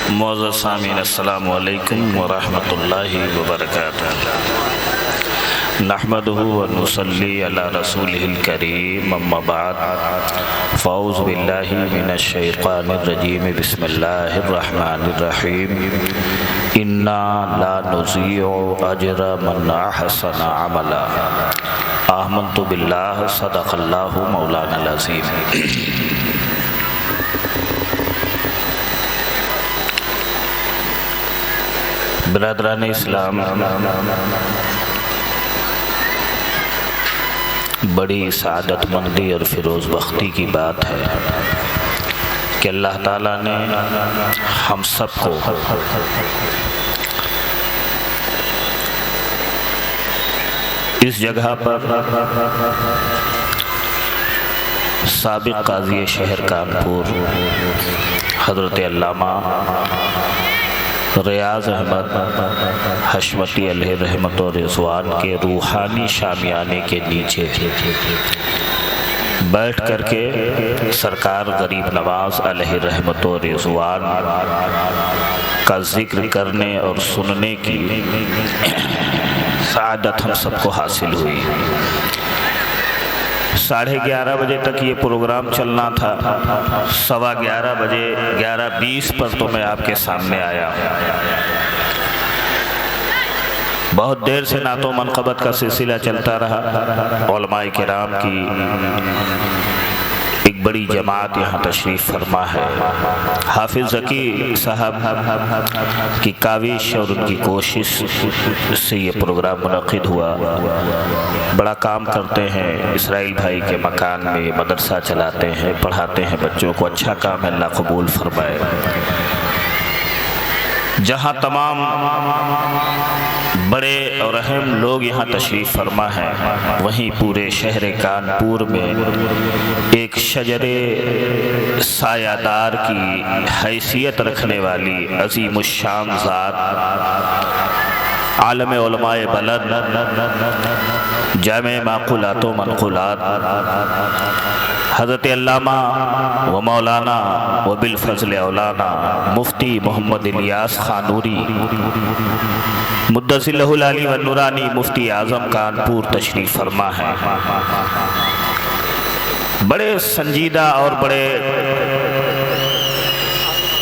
معزز سامعین السلام علیکم ورحمۃ اللہ وبرکاتہ۔ نحمدہ ونصلی علی رسولہ الکریم، اما بعد فاعوذ باللہ من الشیطان الرجیم، بسم اللہ الرحمن الرحیم۔ انا لا نضیع اجر من احسن عملا، آمنت باللہ، صدق اللہ مولانا العظیم۔ برادران اسلام، بڑی سعادت مندی اور فیروز بختی کی بات ہے کہ اللہ تعالیٰ نے ہم سب کو اس جگہ پر سابق قاضی شہر کانپور حضرت علامہ ریاض احمد حشمتی علیہ رحمت و رضوان کے روحانی شامیانے کے نیچے بیٹھ کر کے سرکار غریب نواز علیہ رحمت و رضوان کا ذکر کرنے اور سننے کی سعادت ہم سب کو حاصل ہوئی۔ 11:30 بجے تک یہ پروگرام چلنا تھا، 11:15 بجے 11:20 پر تو میں آپ کے سامنے آیا۔ بہت دیر سے نعت و منقبت کا سلسلہ چلتا رہا۔ علماء کرام کی ایک بڑی جماعت یہاں تشریف فرما ہے۔ حافظ ذکی صاحب کی کاوش اور ان کی کوشش سے یہ پروگرام منعقد ہوا۔ بڑا کام کرتے ہیں، اسرائیل بھائی کے مکان میں مدرسہ چلاتے ہیں، پڑھاتے ہیں بچوں کو، اچھا کام ہے، اللہ قبول فرمائے۔ جہاں تمام بڑے اور اہم لوگ یہاں تشریف فرما ہیں، وہیں پورے شہر کانپور میں ایک شجر سایہ دار کی حیثیت رکھنے والی عظیم الشان ذات، عالم علماء بلد، جامع معقولات و منقولات، حضرت علامہ و مولانا و بالفضل اولانا مفتی محمد الیاس خانوری مدثر اللہ العلی و نورانی مفتی اعظم کانپور تشریف فرما ہے۔ بڑے سنجیدہ اور بڑے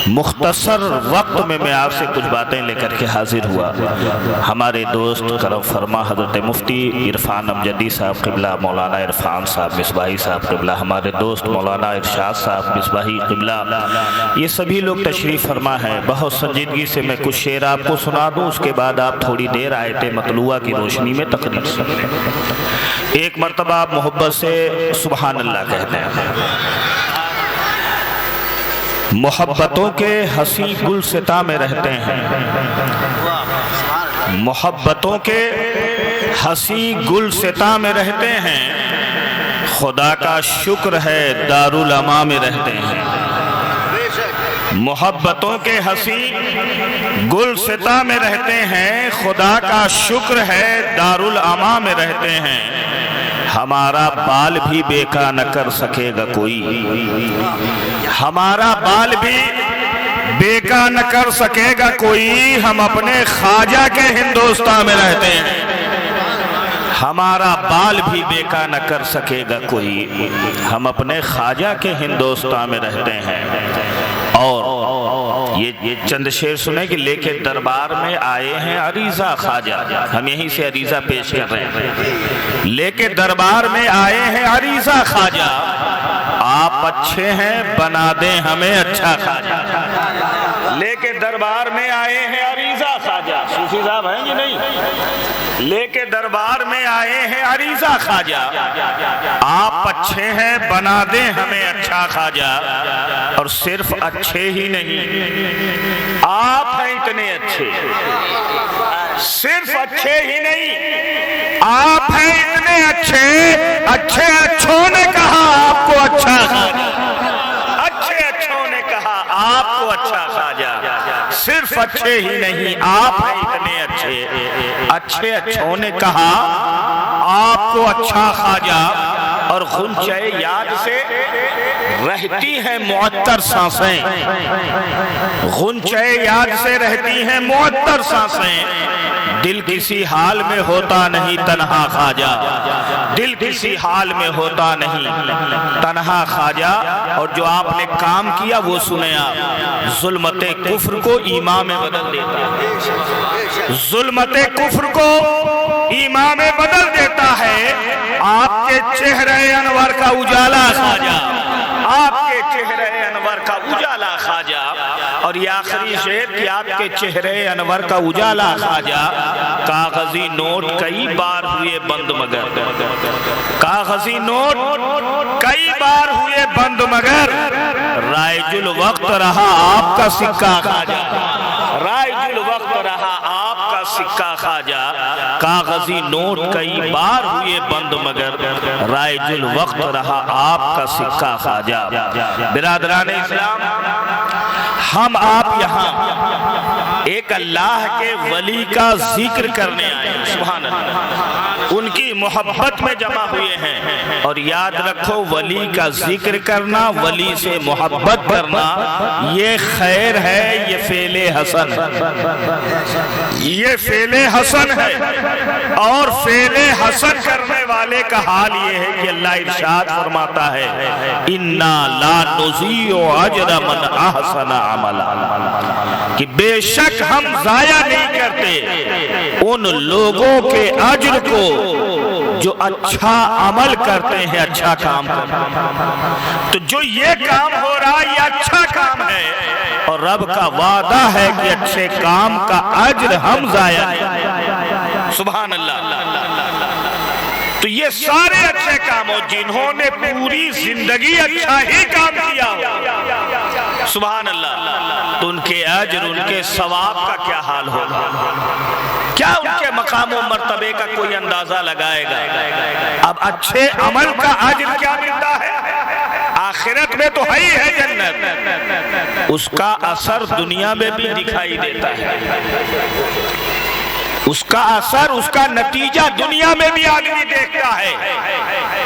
مختصر وقت میں آپ سے کچھ باتیں لے کر کے حاضر ہوا۔ ہمارے دوست کرم فرما حضرت مفتی عرفان امجدی صاحب قبلہ، مولانا عرفان صاحب مصباحی صاحب قبلہ، ہمارے دوست مولانا ارشاد صاحب مصباحی قبلہ، یہ سبھی لوگ تشریف فرما ہیں۔ بہت سنجیدگی سے میں کچھ شعر آپ کو سنا دوں، اس کے بعد آپ تھوڑی دیر آیت مطلوعہ کی روشنی میں تقریر سنیں۔ ایک مرتبہ آپ محبت سے سبحان اللہ کہتے ہیں۔ محبتوں کے حسین گلستاں میں رہتے ہیں، محبتوں کے حسین گلستاں میں رہتے ہیں، خدا کا شکر ہے دارالعماں میں رہتے ہیں۔ محبتوں کے حسین گلستاں میں رہتے ہیں، خدا کا شکر ہے دارالعماں میں رہتے ہیں۔ ہمارا بال بھی بیکا نہ کر سکے گا کوئی، ہمارا بال بھی بیکا نہ کر سکے گا کوئی، ہم اپنے خواجہ کے ہندوستان میں رہتے ہیں۔ ہمارا بال بھی بیکا نہ کر سکے گا کوئی، ہم اپنے خواجہ کے ہندوستان میں رہتے ہیں۔ اور یہ چند شعر سنیں کہ لے کے دربار میں آئے ہیں عریضہ خواجہ، ہم یہیں سے عریضہ پیش کر رہے ہیں۔ لے کے دربار میں آئے ہیں عریضہ خواجہ، آپ اچھے ہیں بنا دیں ہمیں اچھا خواجہ۔ لے کے دربار میں آئے ہیں عریضہ خواجہ، صوفی صاحب ہیں کہ نہیں؟ لے کے دربار میں آئے ہیں عریضہ خواجہ، آپ اچھے ہیں بنا دیں ہمیں اچھا خواجہ۔ اور صرف اچھے ہی نہیں، آپ ہیں اتنے اچھے، صرف اچھے ہی نہیں، آپ ہیں اتنے اچھے، اچھے اچھوں نے کہا آپ کو اچھا خواجہ، اچھے اچھوں نے کہا آپ کو اچھا خواجہ۔ صرف اچھے ہی نہیں، آپ ہیں اتنے اچھے، اچھے اچھوں نے کہا آپ کو اچھا خواجہ۔ اور غنچہ یاد سے رہتی ہیں معطر سانسیں، غنچہ یاد سے رہتی ہیں معطر سانسیں، دل کسی حال میں ہوتا نہیں تنہا خواجہ، دل کسی حال میں ہوتا نہیں تنہا خواجہ۔ اور جو آپ نے کام کیا وہ سنیں آپ، ظلمت کفر کو ایمان میں بدل دیتا ہے، ظلمت کفر کو ایمان میں بدل دیتا ہے۔ آپ کے چہرے انور کا اجالا خواجہ، آپ کے چہرے انور کا اجالا خواجہ۔ اور یہ آخری شعر کہ آپ کے چہرے انور کا اجالا خواجہ، کاغذی نوٹ کئی بار ہوئے بند مگر، کاغذی نوٹ کئی بار ہوئے بند مگر، رائج الوقت رہا آپ کا سکہ خواجہ، رائج الوقت رہا آپ کا سکہ خواجہ۔ کاغذی نوٹ کئی بار ہوئے بند مگر، رائج الوقت رہا آپ کا سکہ خواجہ۔ برادران اسلام، ہم آپ یہاں ایک اللہ کے ولی کا ذکر کرنے آئے ہیں، سبحان اللہ، ان کی محبت میں جمع ہوئے ہیں۔ اور یاد رکھو، ولی کا ذکر کرنا، ولی سے محبت کرنا، یہ خیر ہے، یہ فعل حسن، یہ فعل حسن ہے۔ اور فعل حسن کرنے والے کا حال یہ ہے کہ اللہ ارشاد فرماتا ہے، اِنَّا لَا نُضِيعُ أَجْرَ مَنْ أَحْسَنَ عَمَلًا، کہ بے شک ہم ضائع نہیں کرتے ان لوگوں کے اجر کو جو اچھا عمل کرتے ہیں، اچھا کام کرتے ہیں۔ تو جو یہ کام ہو رہا ہے یہ اچھا کام ہے، اور رب کا وعدہ ہے کہ اچھے کام کا اجر ہم ضائع نہیں۔ سبحان اللہ۔ تو یہ سارے اچھے کام ہو، جنہوں نے پوری زندگی اچھا ہی کام کیا ہو، سبحان اللہ، تو ان کے اجر، ان کے ثواب کا کیا حال ہوگا؟ کیا ان کے مقام و مرتبے کا کوئی اندازہ لگائے گا؟ اب اچھے عمل کا اجر کیا ملتا ہے؟ آخرت میں تو ہے ہی ہے جنت، اس کا اثر دنیا میں بھی دکھائی دیتا ہے، اس کا اثر، اس کا نتیجہ دنیا میں بھی آدمی دیکھتا ہے۔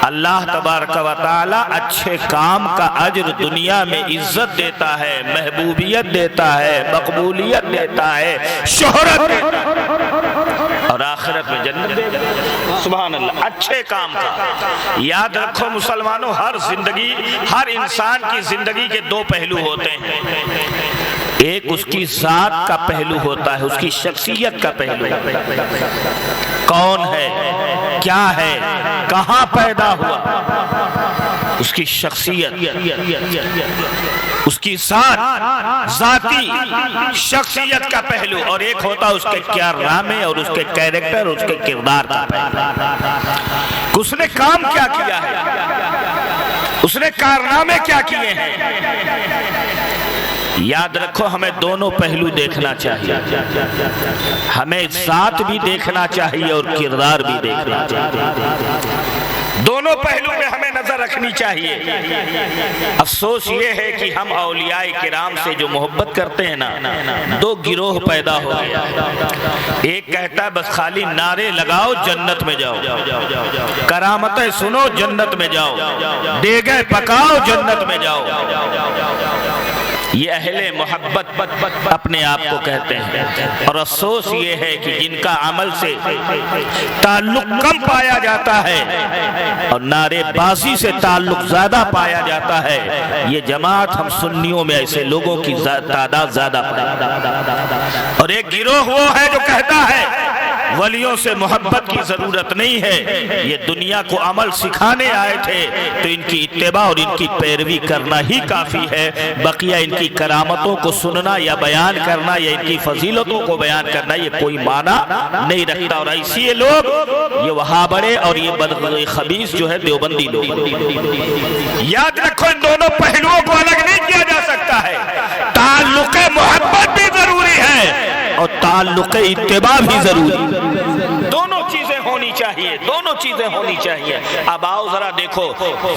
اللہ تبارک و تعالی اچھے کام کا اجر دنیا میں عزت دیتا ہے، محبوبیت دیتا ہے، مقبولیت دیتا ہے، شہرت دیتا ہے، اور آخرت میں جنت دے گا۔ سبحان اللہ۔ اچھے کام کا یاد رکھو مسلمانوں، ہر زندگی، ہر انسان کی زندگی کے دو پہلو ہوتے ہیں، ایک اس کی ذات کا پہلو ہوتا ہے، اس کی شخصیت کا پہلو، کون ہے، کیا ہے، کہاں پیدا ہوا، اس کی شخصیت، اس کی ذاتی شخصیت کا پہلو، اور ایک ہوتا اس کے کارنامے اور اس کے کیریکٹر، اس کے کردار کا پہلو، اس نے کام کیا کیا ہے، اس نے کارنامے کیا کیے ہیں۔ یاد رکھو، ہمیں دونوں پہلو دیکھنا چاہیے، ہمیں ذات بھی دیکھنا چاہیے اور کردار بھی دیکھنا چاہیے، دونوں پہلو پہ ہمیں نظر رکھنی چاہیے۔ افسوس یہ ہے کہ ہم اولیاء کرام سے جو محبت کرتے ہیں نا، دو گروہ پیدا ہو گیا، ایک کہتا ہے بس خالی نعرے لگاؤ جنت میں جاؤ، کرامتیں سنو جنت میں جاؤ، دیگیں پکاؤ جنت میں جاؤ، یہ اہل محبت اپنے آپ کو کہتے ہیں۔ اور افسوس یہ ہے کہ جن کا عمل سے تعلق کم پایا جاتا ہے اور نعرے بازی سے تعلق زیادہ پایا جاتا ہے، یہ جماعت ہم سنیوں میں ایسے لوگوں کی تعداد زیادہ پائی۔ اور ایک گروہ وہ ہے جو کہتا ہے ولیوں سے محبت کی ضرورت نہیں ہے، یہ دنیا کو عمل سکھانے آئے تھے، تو ان کی اتباع اور ان کی پیروی کرنا ہی کافی ہے، بقیہ ان کی کرامتوں کو سننا یا بیان کرنا یا ان کی فضیلتوں کو بیان کرنا یہ کوئی معنی نہیں رکھتا۔ اور ایسی یہ لوگ، یہ وہابڑے اور یہ خبیث جو ہے دیوبندی لوگ، یاد رکھو ان دونوں پہلوؤں کو الگ نہیں کیا جا سکتا ہے، تعلق محبت بھی ضروری ہے اور تعلق اتباع بھی ضروری، دونوں چیزیں ہونی چاہیے۔ چاہیے، دونوں چیزیں ہونی چاہیے۔ اب آؤ ذرا دیکھو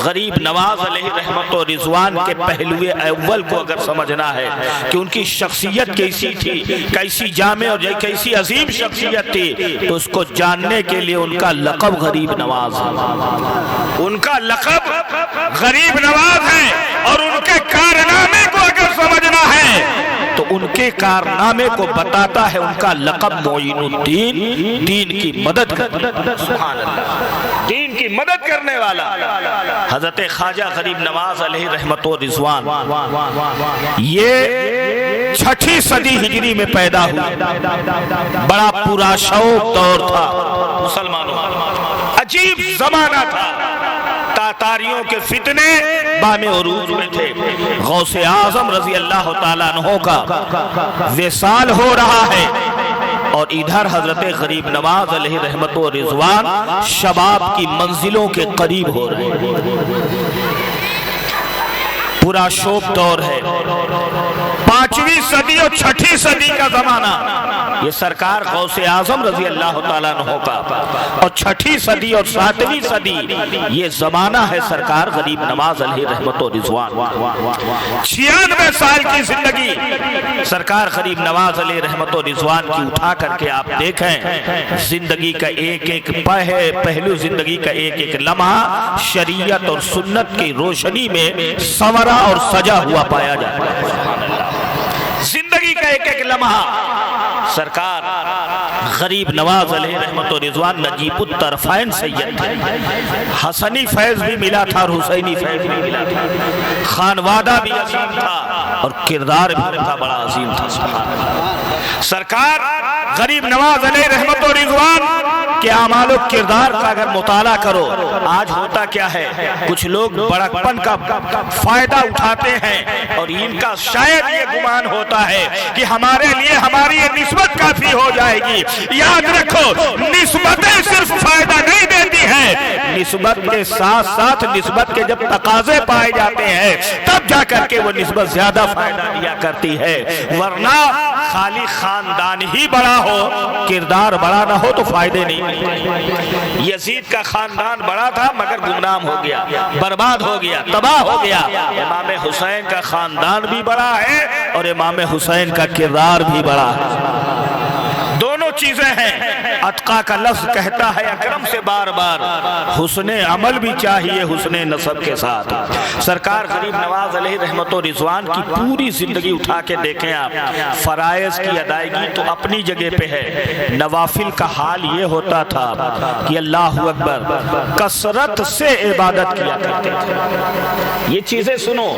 غریب نواز علیہ رحمت و رضوان کے پہلو اول کو اگر سمجھنا ہے کہ ان کی شخصیت کیسی تھی، کیسی جامع اور کیسی عظیم شخصیت تھی، تو اس کو جاننے کے لیے ان کا لقب غریب نواز ہے، ان کا لقب غریب نواز ہے۔ اور ان کے کارنامے کو اگر سمجھنا ہے تو ان کے کارنامے کو بتاتا ہے ان کا لقب معین الدین، دین کی مدد سبحان اللہ، دین کی مدد کرنے والا۔ حضرت خواجہ غریب نواز علیہ رحمت و رضوان یہ 6 صدی ہجری میں پیدا ہوئے، بڑا پورا شوق دور تھا مسلمانوں، عجیب زمانہ تھا، تاتاریوں کے فتنے بام عروج میں تھے، غوث اعظم رضی اللہ تعالیٰ عنہ کا وصال ہو رہا ہے، اور ادھر حضرت غریب نواز علیہ رحمت و رضوان شباب کی منزلوں کے قریب ہو رہے ہیں، پورا شوق دور ہے، 5ویں صدی اور 6ٹھی صدی کا زمانہ، یہ سرکار غوث اعظم رضی اللہ تعالیٰ عنہ کا، اور 6ٹھی صدی اور 7ویں صدی یہ زمانہ ہے سرکار غریب نواز علیہ رحمت و رضوان۔ 96 سال کی زندگی سرکار غریب نواز علیہ رحمت و رضوان کی اٹھا کر کے آپ دیکھیں، زندگی کا ایک ایک پہلو، زندگی کا ایک ایک لمحہ شریعت اور سنت کی روشنی میں سنورا اور سجا ہوا پایا جاتا ہے۔ زندگی کا ایک ایک لمحہ سرکار غریب نواز علیہ رحمت و رضوان نجیب الطرفین سید تھے، حسنی فیض بھی ملا تھا اور حسینی فیض بھی ملا تھا، خانوادہ بھی عظیم تھا اور کردار بھی ان کا بڑا عظیم تھا۔ سرکار غریب نواز علیہ رحمت و رضوان کے اعمال و کردار کا اگر مطالعہ کرو، آج ہوتا کیا ہے، کچھ لوگ بڑکپن کا فائدہ اٹھاتے ہیں اور ان کا شاید یہ گمان ہوتا ہے کہ ہمارے لیے ہماری یہ نسبت کافی ہو جائے گی۔ یاد رکھو، نسبتیں صرف فائدہ نہیں دیتی ہیں، نسبت کے ساتھ ساتھ نسبت کے جب تقاضے پائے جاتے ہیں تب جا کر کے وہ نسبت زیادہ فائدہ دیا کرتی ہے، ورنہ خالی خاندان ہی بڑا ہو، کردار بڑا نہ ہو تو فائدے نہیں۔ یزید کا خاندان بڑا تھا مگر گمنام ہو گیا، برباد ہو گیا، تباہ ہو گیا۔ امام حسین کا خاندان بھی بڑا ہے اور امام حسین کا کردار بھی بڑا ہے، دونوں چیزیں ہیں۔ اتقا کا لفظ کہتا ہے اکرم سے بار بار، حسن عمل بھی چاہیے حسن نسب کے ساتھ۔ سرکار غریب نواز علیہ رحمت و رضوان کی پوری زندگی اٹھا کے دیکھیں آپ، فرائض کی ادائیگی تو اپنی جگہ پہ ہے، نوافل کا حال یہ ہوتا تھا کہ اللہ اکبر کثرت سے عبادت کیا کرتے تھے۔ یہ چیزیں سنو،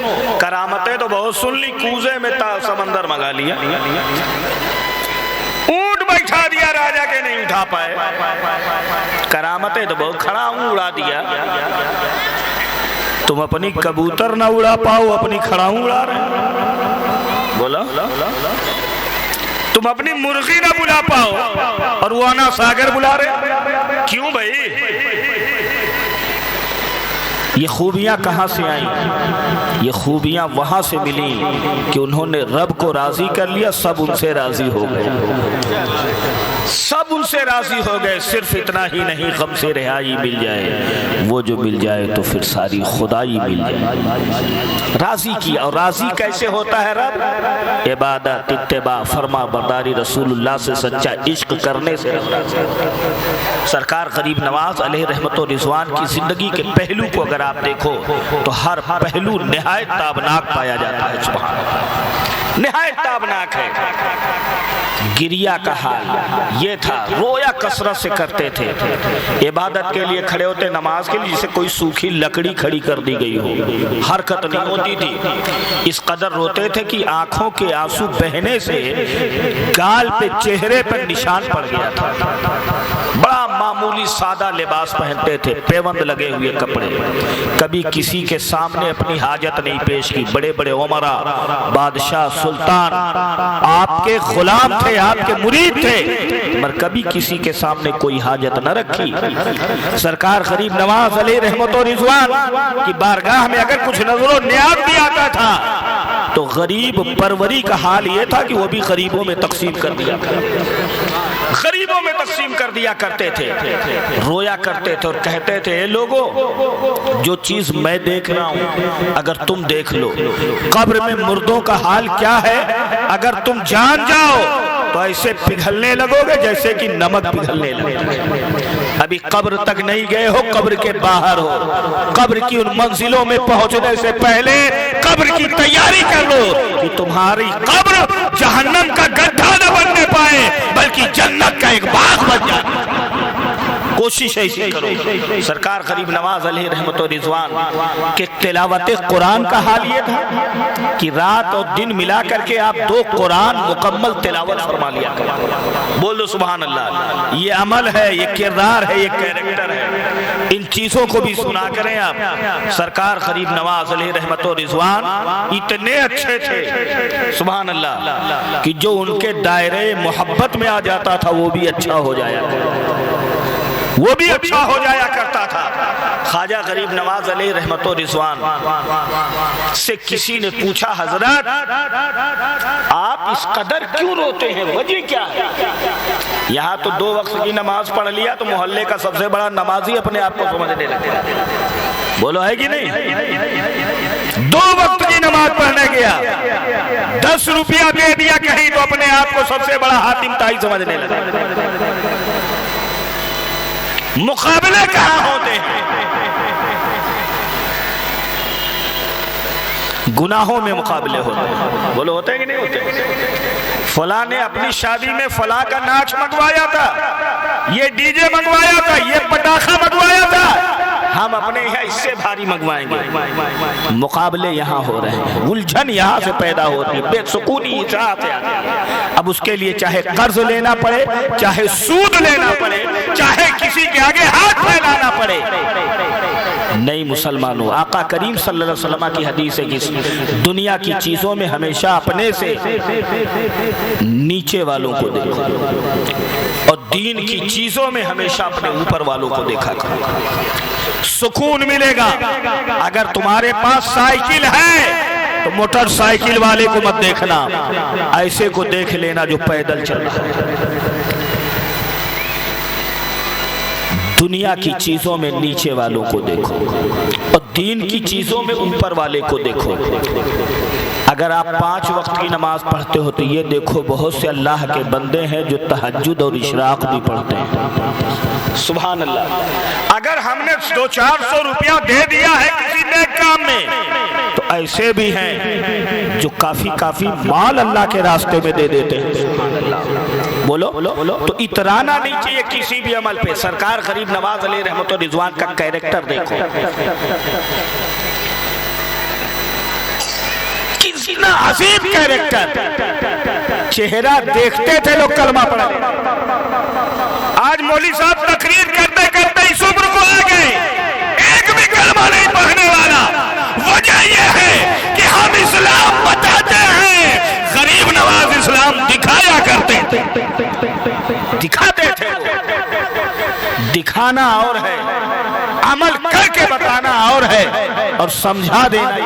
کرامتیں تو بہت سن لی، کوزے میں سمندر منگا لیا، اونٹ بیٹھا دیا راجا کے نہیں اٹھا پائے، کرامتیں تو بہت، کھڑا ہوں اڑا دیا۔ تم اپنی کبوتر نہ اڑا پاؤ، اپنی کھڑا ہوں اڑا رہے، بولا تم اپنی مرغی نہ بلا پاؤ اور وہ آنا ساگر بلا رہے، کیوں بھائی؟ یہ خوبیاں کہاں سے آئیں؟ یہ خوبیاں وہاں سے ملیں کہ انہوں نے رب کو راضی کر لیا، سب ان سے راضی ہو گئے، سب ان سے راضی ہو گئے۔ صرف اتنا ہی نہیں، غم سے رہائی مل جائے، وہ جو مل جائے تو پھر ساری خدائی مل جائے۔ راضی کیا، اور راضی کیسے ہوتا ہے رب؟ عبادت، اتباع، فرما برداری، رسول اللہ سے سچا عشق کرنے سے رب راضی ہوتا ہے۔ سرکار غریب نواز علیہ رحمت و رضوان کی زندگی کے پہلو کو اگر آپ دیکھو تو ہر پہلو نہایت تابناک پایا جاتا ہے، سبحان اللہ، نہایت تابناک ہے۔ گریا کا حال یہ تھا، رویا کثرت سے کرتے تھے، عبادت کے لیے کھڑے ہوتے، نماز کے لیے جسے کوئی سوکھی لکڑی کھڑی کر دی گئی ہو، حرکت نہیں ہوتی تھی، اس قدر روتے تھے کہ آنکھوں کے آنسو بہنے سے گال پہ، چہرے پر نشان پڑ گیا تھا۔ بڑا معمولی سادہ لباس پہنتے تھے، پیوند لگے ہوئے کپڑے، کبھی کسی کے سامنے اپنی حاجت نہیں پیش کی۔ بڑے بڑے عمرا، بادشاہ، سلطان آپ کے غلام تھے، آپ کے مرید تھے، مگر کبھی کسی کے سامنے کوئی حاجت نہ رکھی۔ سرکار غریب نواز علیہ رحمت و رضوان کی بارگاہ میں اگر کچھ نظر و نیاز بھی آتا تھا تو غریب پروری کا حال یہ تھا کہ وہ بھی غریبوں میں تقسیم کر دیا۔ غریبوں میں تقسیم کر دیا کرتے تھے، رویا کرتے تھے اور کہتے تھے اے لوگوں، جو چیز میں دیکھ رہا ہوں اگر تم دیکھ لو، قبر میں مردوں کا حال کیا ہے اگر تم جان جاؤ تو ایسے پگھلنے لگو گے جیسے کہ نمک پگھلنے لگے۔ ابھی قبر تک نہیں گئے ہو، قبر کے باہر ہو، قبر کی ان منزلوں میں پہنچنے سے پہلے قبر کی تیاری کر لو کہ تمہاری قبر جہنم کا گڈھا نہ بننے پائے بلکہ جنت کا ایک باغ بن جائے۔ کوشش ایسی کرو۔ سرکار غریب نواز علیہ رحمت و رضوان کہ تلاوت قرآن کا حال یہ تھا کہ رات اور دن ملا کر کے آپ 2 قرآن مکمل تلاوت فرما لیا کریں۔ بولو سبحان اللہ۔ یہ عمل ہے، یہ کردار ہے، یہ کیریکٹر ہے، ان چیزوں کو بھی سنا کریں آپ۔ سرکار غریب نواز علیہ رحمت و رضوان اتنے اچھے تھے سبحان اللہ کہ جو ان کے دائرے محبت میں آ جاتا تھا وہ بھی اچھا ہو جایا کرتا تھا۔ خواجہ غریب نواز علیہ رحمت و رضوان سے کسی نے پوچھا حضرت آپ اس قدر کیوں روتے ہیں، وجہ کیا ہے؟ یہاں تو 2 وقت کی نماز پڑھ لیا تو محلے کا سب سے بڑا نمازی اپنے آپ کو سمجھنے لگے۔ بولو ہے کہ نہیں؟ 2 وقت کی نماز پڑھنے گیا، 10 روپیہ دے دیا کہیں تو اپنے آپ کو سب سے بڑا حاتم طائی سمجھنے لگا۔ مقابلے کہاں ہوتے ہیں؟ گناہوں میں مقابلے ہوتے ہیں۔ بولو ہوتے ہیں کہ نہیں ہوتے؟ فلاں نے اپنی شادی میں فلاں کا ناچ منگوایا تھا، یہ ڈی جے منگوایا تھا، یہ پٹاخہ منگوایا تھا، ہم اپنے یہاں اس سے بھاری منگوائیں گے۔ مقابلے یہاں ہو رہے ہیں، الجھن یہاں سے پیدا ہوتی ہے، بے سکونی یہاں سے آتی ہے۔ اب اس کے لیے چاہے قرض لینا پڑے، چاہے سود لینا پڑے، چاہے کسی کے آگے ہاتھ پھیلانا پڑے۔ نہیں مسلمانوں، آقا کریم صلی اللہ علیہ وسلم کی حدیث ہے کہ دنیا کی چیزوں میں ہمیشہ اپنے سے نیچے والوں کو دیکھو اور دین کی چیزوں میں ہمیشہ اپنے اوپر والوں کو دیکھا کرو۔ سکون ملے گا۔ اگر تمہارے پاس سائیکل ہے تو موٹر سائیکل والے کو مت دیکھنا، ایسے کو دیکھ لینا جو پیدل چل رہا ہے۔ دنیا کی چیزوں میں نیچے والوں کو دیکھو اور دین کی چیزوں میں اوپر والے کو دیکھو۔ اگر آپ 5 وقت کی نماز پڑھتے ہو تو یہ دیکھو بہت سے اللہ کے بندے ہیں جو تہجد اور اشراق بھی پڑھتے ہیں سبحان اللہ۔ اگر ہم نے 200-400 روپیہ دے دیا ہے کسی نیک کام میں تو ایسے بھی ہیں جو کافی مال اللہ کے راستے میں دے دیتے ہیں۔ بولو تو اترانا نہیں چاہیے کسی بھی عمل پہ۔ سرکار غریب نواز علیہ رحمت و رضوان کا کیریکٹر دیکھو، کتنا عظیم کیریکٹر، چہرہ دیکھتے تھے لوگ کلمہ پڑھا۔ آج مولوی صاحب تقریر کرتے کرتے اس عمر کو آ گئے، ایک بھی کلمہ نہیں پڑھنے والا۔ وجہ یہ ہے کہ ہم اسلام بتاتے ہیں، غریب نواز اسلام دکھایا کرتے تھے، دکھاتے تھے۔ دکھانا اور ہے، عمل کر کے بتانا اور ہے، اور سمجھا دینا۔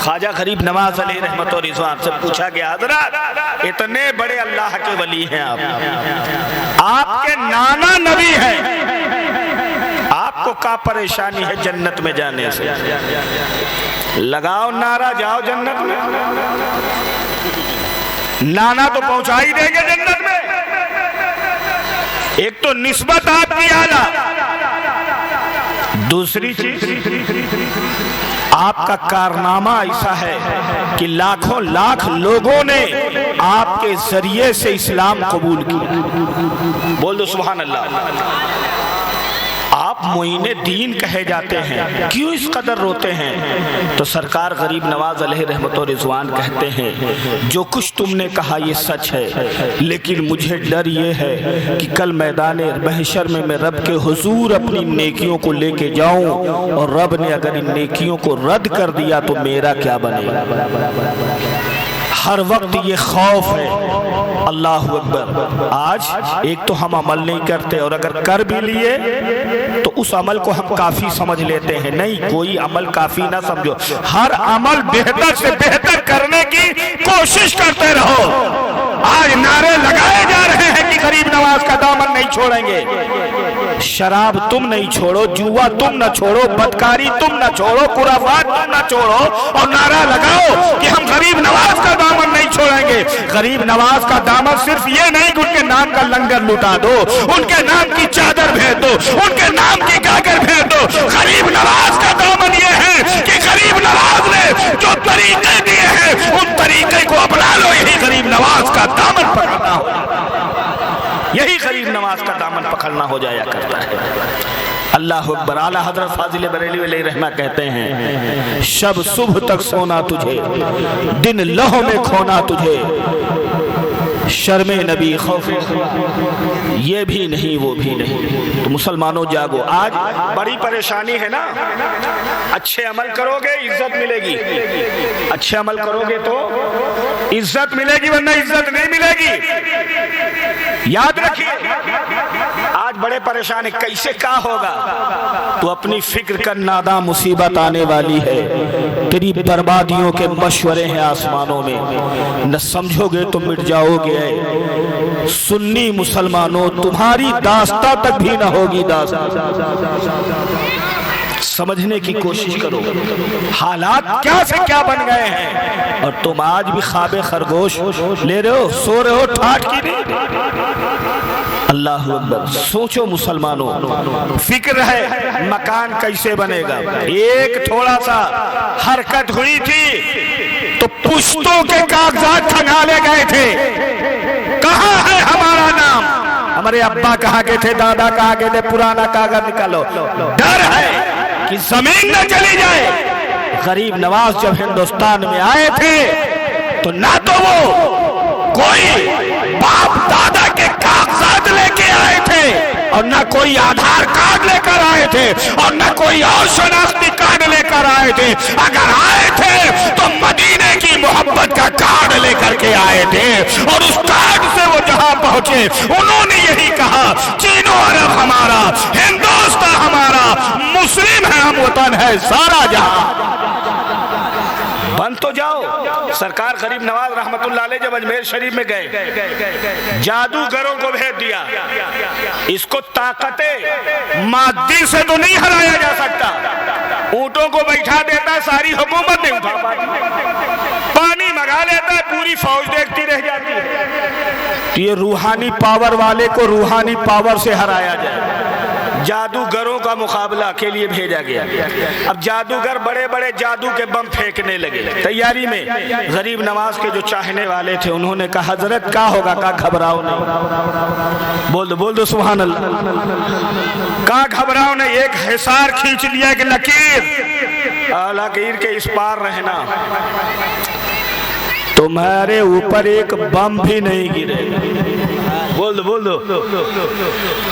خواجہ غریب نواز علیہ رحمت و رضوان سے پوچھا گیا حضرت اتنے بڑے اللہ کے ولی ہیں آپ کے نانا نبی ہیں، آپ کو کیا پریشانی ہے جنت میں جانے سے؟ لگاؤ نعرہ، جاؤ جنت میں۔ نانا تو پہنچا ہی دیں گے جنت میں۔ ایک تو نسبت آپ کی اعلیٰ، دوسری چیز آپ کا کارنامہ ایسا ہے کہ لاکھوں لاکھ لوگوں نے آپ کے ذریعے سے اسلام قبول کیا۔ بول دو سبحان اللہ۔ آپ معین دین کہے جاتے ہیں، کیوں اس قدر روتے ہیں؟ تو سرکار غریب نواز علیہ رحمت و رضوان کہتے ہیں جو کچھ تم نے کہا یہ سچ ہے، لیکن مجھے ڈر یہ ہے کہ کل میدان محشر میں رب کے حضور اپنی نیکیوں کو لے کے جاؤں اور رب نے اگر ان نیکیوں کو رد کر دیا تو میرا کیا بنے گا؟ ہر وقت یہ خوف ہے۔ اللہ اکبر۔ آج ایک تو ہم عمل نہیں کرتے، اور اگر کر بھی لیے تو اس عمل کو ہم کافی سمجھ لیتے ہیں۔ نہیں، کوئی عمل کافی نہ سمجھو، ہر عمل بہتر سے بہتر کرنے کی کوشش کرتے رہو۔ آج نعرے لگائے جا رہے ہیں کہ چھوڑیں گے. شراب تم نہیں چھوڑو, جوا تم نہ چھوڑو, بدکاری تم نہ چھوڑو, خرافات تم نہ چھوڑو, اور نعرہ لگاؤ کہ ہم غریب نواز کا دامن نہیں چھوڑیں گے. غریب نواز کا دامن صرف یہ نہیں کہ ان کے نام کا لنگر لٹا دو, ان کے نام کی چادر بھیج دو, ان کے نام کی گاگر بھیج دو. غریب نواز کا دامن یہ ہے کہ غریب نواز نے جو طریقے دیے ہیں ان طریقے کو اپنا لو. یہی غریب نواز کا دامن پکڑنا ہو, یہی غریب نواز کا دامن پکڑنا ہو جایا کرتا ہے. اللہ اکبر. اعلیٰ حضرت فاضل بریلوی علیہ رحمہ کہتے ہیں شب صبح تک سونا تجھے, دن لہو میں کھونا تجھے, شرم نبی خوف یہ بھی نہیں وہ بھی نہیں. تو مسلمانوں جاگو, آج بڑی پریشانی ہے نا. اچھے عمل کرو گے عزت ملے گی, اچھے عمل کرو گے تو عزت ملے گی, ورنہ عزت نہیں ملے گی. یاد رکھیے آج بڑے پریشان ہیں, کیسے کیا ہوگا. تو اپنی فکر کر, ناداں مصیبت آنے والی ہے, تیری بربادیوں کے مشورے ہیں آسمانوں میں, نہ سمجھو گے تو مٹ جاؤ گے. سنی مسلمانوں تمہاری داستہ تک بھی نہ ہوگی داستہ. سمجھنے کی کوشش کرو حالات کیا سے کیا بن گئے ہیں, اور تم آج بھی خواب خرگوش لے رہے ہو, سو رہے ہو ٹھاٹ کی نہیں. اللہ اکبر. سوچو مسلمانوں, فکر ہے مکان کیسے بنے گا. ایک تھوڑا سا حرکت ہوئی تھی تو پشتوں کے کاغذات کھنگالے گئے تھے. کہاں ہے ہمارا نام, ہمارے ابا کہاں گئے تھے, دادا کہاں گئے تھے, پرانا کاغذ نکالو. ڈر ہے کہ زمین نہ چلی جائے. غریب نواز جب ہندوستان میں آئے تھے تو نہ تو وہ کوئی باپ دادا کے کاغذات لے کے آئے تھے, اور نہ کوئی آدھار کارڈ لے کر آئے تھے, اور نہ کوئی اور شناختی کارڈ لے کر آئے تھے. اگر آئے تھے تو مدینے کی محبت کا کارڈ لے کر کے آئے تھے, اور اس کارڈ سے وہ جہاں پہنچے انہوں نے یہی کہا چین و عرب ہمارا, ہندوستان ہمارا, مسلم ہے ہم وطن ہے سارا جہاں. بن تو جاؤ. سرکار غریب نواز رحمت اللہ علیہ جب اجمیر شریف میں گئے, جادوگروں کو بھیج دیا. اس کو طاقت مادی سے تو نہیں ہرایا جا سکتا. اونٹوں کو بیٹھا دیتا, ساری حکومت نہیں اٹھا پاتی. پانی منگا لیتا ہے, پوری فوج دیکھتی رہ جاتی ہے. یہ روحانی پاور والے کو روحانی پاور سے ہرایا جائے. جادوگروں کا مقابلہ کے لیے بھیجا گیا. اب جادوگر بڑے بڑے جادو کے بم پھینکنے لگے. تیاری میں غریب نواز کے جو چاہنے والے تھے انہوں نے کہا حضرت کیا ہوگا, کہا گھبراؤ نہیں. بول دو سبحان اللہ. کہا گھبراؤ نہیں, ایک حصار کھینچ لیا کہ لکیر, لکیر کے اس پار رہنا, تمہارے اوپر ایک بم بھی نہیں گرے. بول دو.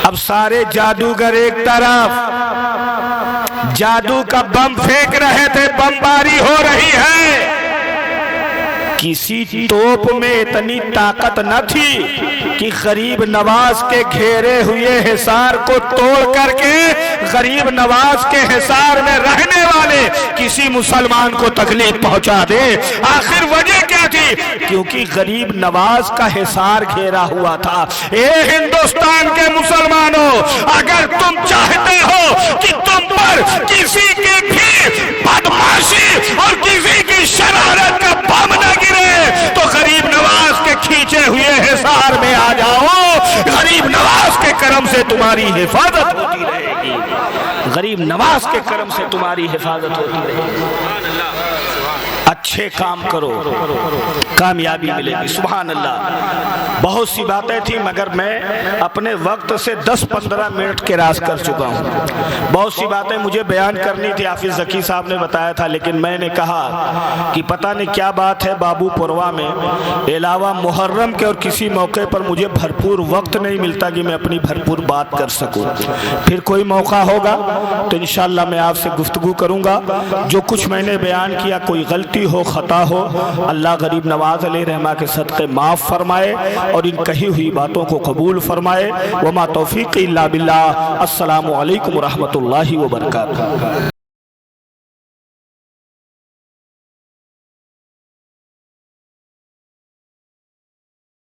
اب سارے جادوگر ایک طرف جادو کا بم پھینک رہے تھے, بمباری ہو رہی ہے. کسی توپ میں اتنی طاقت نہ تھی کہ غریب نواز کے گھیرے ہوئے حصار کو توڑ کر کے غریب نواز کے حصار میں رہنے والے کسی مسلمان کو تکلیف پہنچا دے. آخر وجہ کیا تھی, کیونکہ غریب نواز کا حصار گھیرا ہوا تھا. اے ہندوستان کے مسلمانوں, اگر تم چاہتے ہو کہ تم پر کسی کی بھی بدماشی اور کسی کی شرارت کا بم نہ گرے تو غریب نواز کے کھینچے ہوئے حصار میں آ جاؤ. غریب نواز کے کرم سے تمہاری حفاظت ہوتی رہے گی. غریب نواز کے کرم سے تمہاری حفاظت ہوتی رہے گی. اچھے کام کرو, کامیابی ملے گی. سبحان اللہ. بہت سی باتیں تھیں مگر میں اپنے وقت سے 10-15 منٹ کے راز کر چکا ہوں. بہت سی باتیں مجھے بیان کرنی تھی, حافظ ذکی صاحب نے بتایا تھا, لیکن میں نے کہا کہ پتہ نہیں کیا بات ہے بابو پروا میں, علاوہ محرم کے اور کسی موقع پر مجھے بھرپور وقت نہیں ملتا کہ میں اپنی بھرپور بات کر سکوں. پھر کوئی موقع ہوگا تو انشاءاللہ میں آپ سے گفتگو کروں گا. جو کچھ میں نے بیان کیا کوئی غلطی ہو, خطا ہو, اللہ غریب نواز علیہ رحمہ کے صدقے معاف فرمائے اور ان کہی ہوئی باتوں کو قبول فرمائے. وما توفیق الا باللہ. السلام علیکم ورحمۃ اللہ وبرکاتہ.